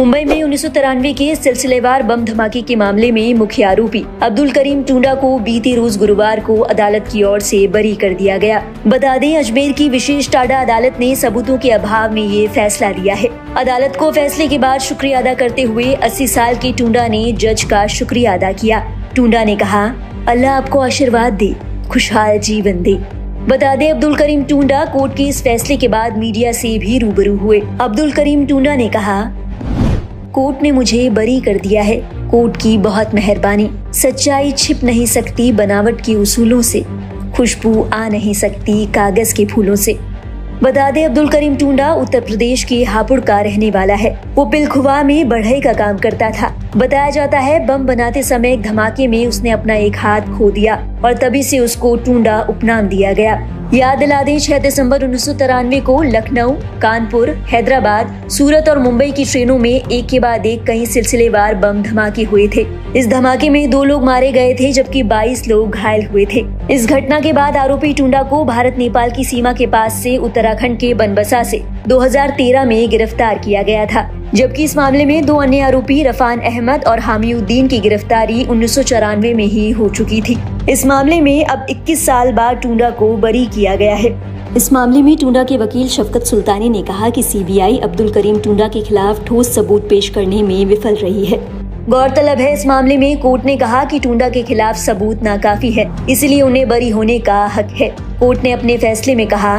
मुंबई में 1993 के सिलसिलेवार बम धमाके के मामले में मुख्य आरोपी अब्दुल करीम टुंडा को बीते रोज गुरुवार को अदालत की ओर से बरी कर दिया गया। बता दें, अजमेर की विशेष टाडा अदालत ने सबूतों के अभाव में ये फैसला लिया है। अदालत को फैसले के बाद शुक्रिया अदा करते हुए 80 साल के टुंडा ने जज का शुक्रिया अदा किया। टुंडा ने कहा, अल्लाह आपको आशीर्वाद दे, खुशहाल जीवन दे। बता दें, अब्दुल करीम टुंडा कोर्ट के इस फैसले के बाद मीडिया से भी रूबरू हुए। अब्दुल करीम टुंडा ने कहा, कोर्ट ने मुझे बरी कर दिया है। कोर्ट की बहुत मेहरबानी। सच्चाई छिप नहीं सकती बनावट के उसूलों से, खुशबू आ नहीं सकती कागज के फूलों से। बता दें, अब्दुल करीम टुंडा उत्तर प्रदेश के हापुड़ का रहने वाला है। वो पिलखुवा में बढ़ई का काम करता था। बताया जाता है, बम बनाते समय एक धमाके में उसने अपना एक हाथ खो दिया और तभी से उसको टुंडा उपनाम दिया गया। याद दिला दें, 6 दिसंबर 1993 को लखनऊ, कानपुर, हैदराबाद, सूरत और मुंबई की ट्रेनों में एक के बाद एक कई सिलसिलेवार बम धमाके हुए थे। इस धमाके में 2 लोग मारे गए थे जबकि 22 लोग घायल हुए थे। इस घटना के बाद आरोपी टुंडा को भारत नेपाल की सीमा के पास से उत्तराखंड के बनबसा से 2013 में गिरफ्तार किया गया था, जबकि इस मामले में 2 अन्य आरोपी रफान अहमद और हामिउद्दीन की गिरफ्तारी 1994 में ही हो चुकी थी। इस मामले में अब 21 साल बाद टुंडा को बरी किया गया है। इस मामले में टुंडा के वकील शफकत सुल्तानी ने कहा कि सीबीआई अब्दुल करीम टुंडा के खिलाफ ठोस सबूत पेश करने में विफल रही है। गौरतलब है, इस मामले में कोर्ट ने कहा कि टुंडा के खिलाफ सबूत नाकाफी है, इसलिए उन्हें बरी होने का हक है। कोर्ट ने अपने फैसले में कहा,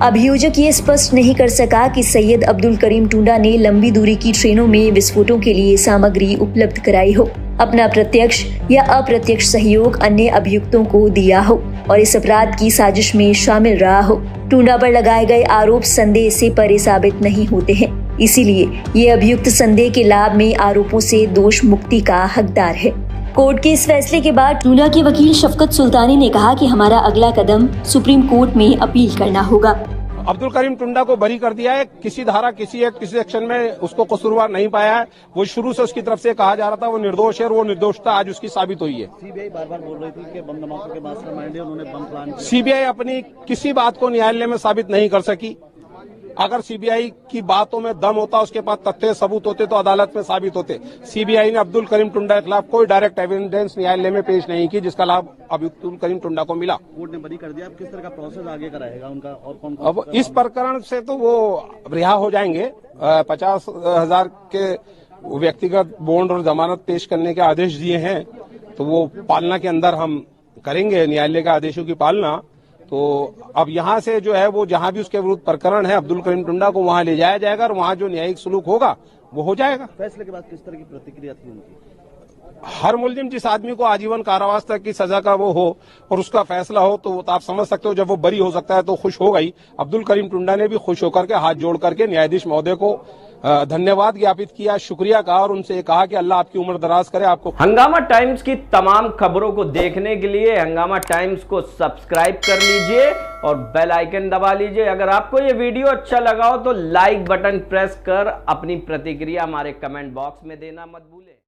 अभियोजक ये स्पष्ट नहीं कर सका कि सैयद अब्दुल करीम टुंडा ने लंबी दूरी की ट्रेनों में विस्फोटों के लिए सामग्री उपलब्ध कराई हो, अपना प्रत्यक्ष या अप्रत्यक्ष सहयोग अन्य अभियुक्तों को दिया हो और इस अपराध की साजिश में शामिल रहा हो। टुंडा पर लगाए गए आरोप संदेह से परे साबित नहीं होते हैं, इसीलिए ये अभियुक्त संदेह के लाभ में आरोपों से दोष मुक्ति का हकदार है। कोर्ट के इस फैसले के बाद टुंडा के वकील शफकत सुल्तानी ने कहा कि हमारा अगला कदम सुप्रीम कोर्ट में अपील करना होगा। अब्दुल करीम टुंडा को बरी कर दिया है। किसी धारा, किसी सेक्शन में उसको कसूरवार नहीं पाया है। वो शुरू से उसकी तरफ से कहा जा रहा था वो निर्दोष है और वो निर्दोषता आज उसकी साबित हुई है। सीबीआई बार-बार बोल रही थी कि बम धमाकों के मास्टरमाइंड उन्होंने बम प्लान किया। सीबीआई अपनी किसी बात को न्यायालय में साबित नहीं कर सकी। अगर सीबीआई की बातों में दम होता, उसके पास तथ्य सबूत होते तो अदालत में साबित होते। सीबीआई ने अब्दुल करीम टुंडा के खिलाफ कोई डायरेक्ट एविडेंस न्यायालय में पेश नहीं की जिसका लाभ अब्दुल करीम टुंडा को मिला। कोर्ट ने बरी कर दिया। अब किस तरह का प्रोसेस आगे कराएगा उनका और कौन? अब इस प्रकरण से तो वो रिहा हो जाएंगे। 50,000 के व्यक्तिगत बॉन्ड और जमानत पेश करने के आदेश दिए हैं, तो वो पालना के अंदर हम करेंगे न्यायालय के आदेशों की पालना। तो अब यहाँ से जो है वो जहाँ भी उसके विरुद्ध प्रकरण है अब्दुल करीम टुंडा को वहाँ ले जाया जाएगा और वहाँ जो न्यायिक सुलूक होगा वो हो जाएगा। फैसले के बाद किस तरह की प्रतिक्रिया थी उनकी? हर मुलजिम जिस आदमी को आजीवन कारावास तक की सजा का वो हो और उसका फैसला हो तो आप समझ सकते हो जब वो बरी हो सकता है तो खुश हो गई। अब्दुल करीम टुंडा ने भी खुश होकर के हाथ जोड़ करके न्यायाधीश महोदय को धन्यवाद ज्ञापित किया, शुक्रिया कहा और उनसे कहा कि अल्लाह आपकी उम्र दराज करे। आपको हंगामा टाइम्स की तमाम खबरों को देखने के लिए हंगामा टाइम्स को सब्सक्राइब कर लीजिए और बेल आइकन दबा लीजिए। अगर आपको ये वीडियो अच्छा लगा हो तो लाइक बटन प्रेस कर अपनी प्रतिक्रिया हमारे कमेंट बॉक्स में देना मत भूलें।